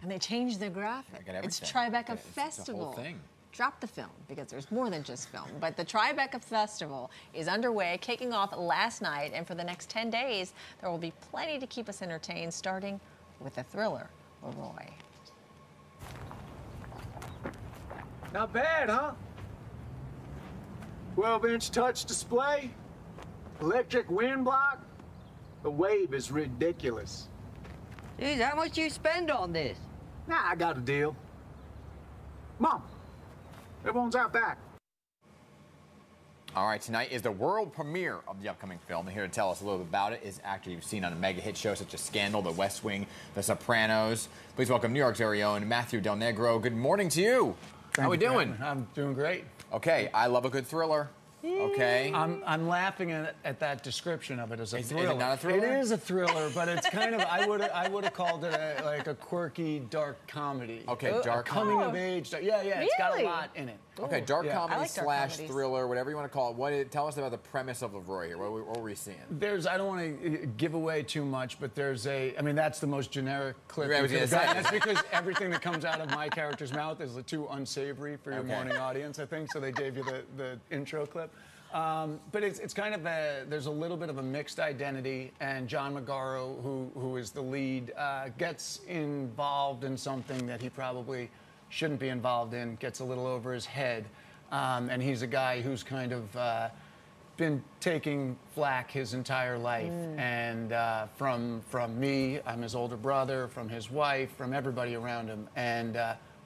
And they changed the graphic. It's Tribeca Festival. It's a whole thing. Drop the film, because there's more than just film. But the Tribeca Festival is underway, kicking off last night, and for the next 10 days, there will be plenty to keep us entertained, starting with the thriller, Laroy. Not bad, huh? 12-inch touch display, electric wind block. The wave is ridiculous. Geez, how much you spend on this? Nah, I got a deal. Mom, everyone's out back. All right, tonight is the world premiere of the upcoming film. And here to tell us a little bit about it is actor you've seen on a mega hit show such as Scandal, The West Wing, The Sopranos. Please welcome New York's very own Matthew Del Negro. Good morning to you. How we doing? I'm doing great. Okay, I love a good thriller. Okay. I'm laughing at that description of it as a thriller. Is it not a thriller? It is a thriller, but it's kind of, I would have called it like a quirky, dark comedy. Okay, dark coming of age. Yeah, it's got a lot in it. Okay, dark comedy like dark slash comedies. Thriller, whatever you want to call it. Tell us about the premise of Laroy here. What were we seeing? I don't want to give away too much, but I mean, that's the most generic clip. Yeah, I was gonna say. That's because everything that comes out of my character's mouth is too unsavory for your morning audience, I think, so they gave you the intro clip. But it's kind of there's a little bit of a mixed identity, and John Magaro, who is the lead, gets involved in something that he probably shouldn't be involved in, gets a little over his head, and he's a guy who's kind of been taking flack his entire life, and from me, I'm his older brother, from his wife, from everybody around him, and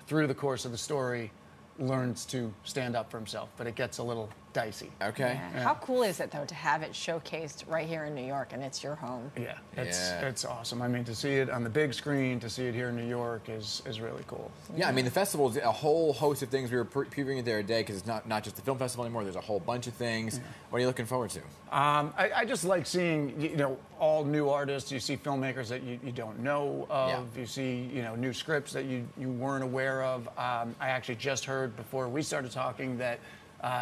through the course of the story, learns to stand up for himself, but it gets a little dicey. Okay. Yeah. How cool is it, though, to have it showcased right here in New York, and it's your home? Yeah, it's awesome. I mean, to see it on the big screen, to see it here in New York is really cool. Yeah, I mean, the festival is a whole host of things. We were previewing it there today because it's not just the film festival anymore. There's a whole bunch of things. Yeah. What are you looking forward to? I just like seeing, all new artists. You see filmmakers that you don't know of. Yeah. You see, new scripts that you weren't aware of. I actually just heard before we started talking that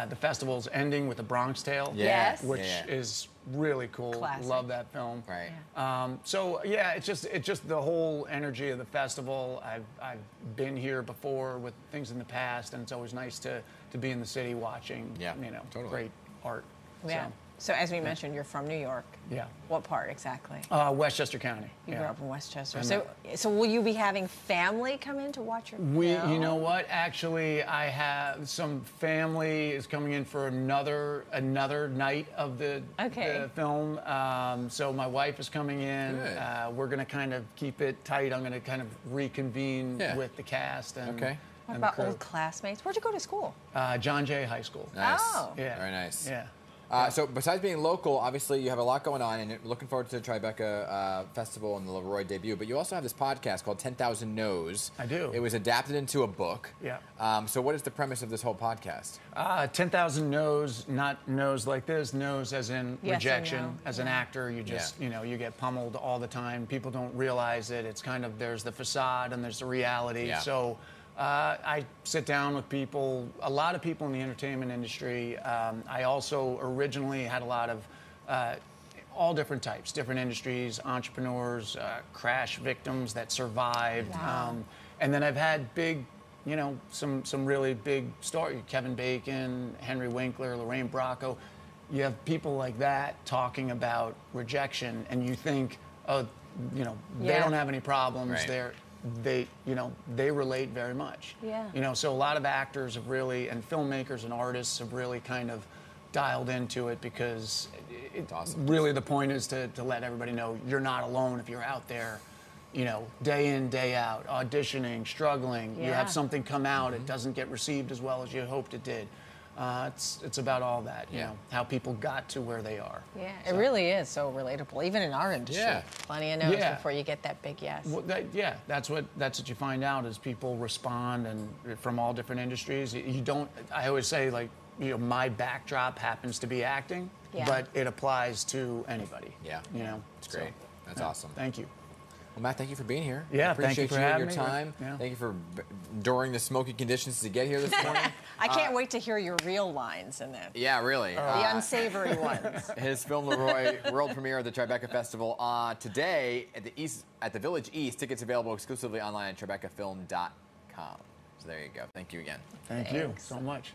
the festival's ending with A Bronx Tale, which is really cool. Classic. Love that film. Right. So yeah, it's just the whole energy of the festival. I've been here before with things in the past, and it's always nice to be in the city watching. Totally. Great art. Yeah. So as we mentioned, you're from New York. Yeah. What part exactly? Westchester County. You grew up in Westchester. So will you be having family come in to watch your film? You know what? Actually, I have some family is coming in for another night of the film. So my wife is coming in. We're going to kind of keep it tight. I'm going to kind of reconvene with the cast. And, What about old classmates? Where'd you go to school? John Jay High School. Nice. Oh. Yeah. Very nice. Yeah. So besides being local, obviously you have a lot going on, and you're looking forward to the Tribeca Festival and the Laroy debut, but you also have this podcast called 10,000 No's. I do. It was adapted into a book. Yeah. So what is the premise of this whole podcast? 10,000 no's, not no's like this, no's as in rejection. No. As an actor, you just, you get pummeled all the time. People don't realize it. It's kind of, there's the facade and there's the reality. Yeah. So I sit down with people, a lot of people in the entertainment industry. I also originally had a lot of all different types, different industries, entrepreneurs, crash victims that survived. Wow. And then I've had big, some really big stories. Kevin Bacon, Henry Winkler, Lorraine Bracco. You have people like that talking about rejection, and you think, oh, they don't have any problems. Right. They relate very much. Yeah. So a lot of actors have really, and filmmakers and artists have really kind of dialed into it, because really the point is to let everybody know you're not alone if you're out there, day in, day out, auditioning, struggling. You have something come out, it doesn't get received as well as you hoped it did. It's about all that, how people got to where they are. Yeah, it really is so relatable, even in our industry. Yeah. Plenty of no's before you get that big yes. Well, that's what you find out, is people respond, and from all different industries. You don't. I always say, like, my backdrop happens to be acting, but it applies to anybody. Yeah. You know. It's great. That's awesome. Thank you. Well, Matt, thank you for being here. Yeah, appreciate thank you for and having your me. time. Yeah. Thank you for enduring the smoky conditions to get here this morning. I can't wait to hear your real lines in that. Yeah, really. The unsavory ones. His film Laroy world premiere at the Tribeca Festival today at the Village East. Tickets available exclusively online at tribecafilm.com. So there you go. Thank you again. Thank you so much.